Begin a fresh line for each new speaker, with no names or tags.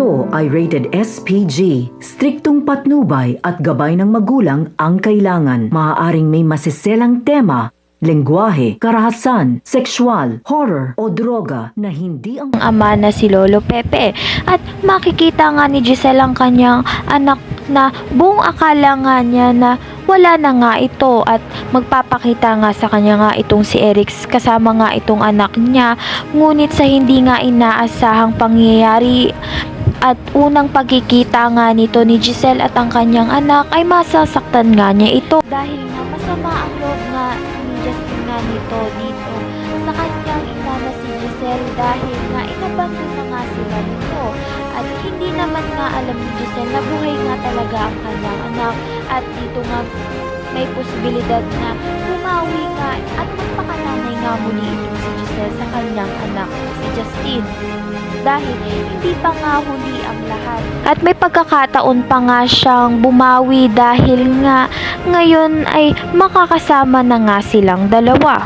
Ito ay rated SPG. Striktong patnubay at gabay ng magulang ang kailangan. Maaaring may masiselang tema, lengguwahe, karahasan, sexual, horror o droga na hindi ang
ama na si Lolo Pepe. At makikita nga ni Giselle ang kanyang anak na buong akala nga niya na wala na nga ito at magpapakita nga sa kanya nga itong si Eric kasama nga itong anak niya. Ngunit sa hindi nga inaasahang pangyayari at unang pagkikita nga nito ni Giselle at ang kanyang anak ay masasaktan nga niya ito dahil nga masama ang loob nga ni Justin nga nito dito sa kanyang ina na si Giselle dahil nga inabandon na nga sila nito at hindi naman nga alam ni Giselle na buhay nga talaga ang kanyang anak at dito nga may posibilidad na bumawi nga at magpakananay nga muli itong si Giselle sa kanyang anak si Justin dahil hindi pa nga huli ang lahat at may pagkakataon pa nga siyang bumawi dahil nga ngayon ay makakasama na nga silang dalawa.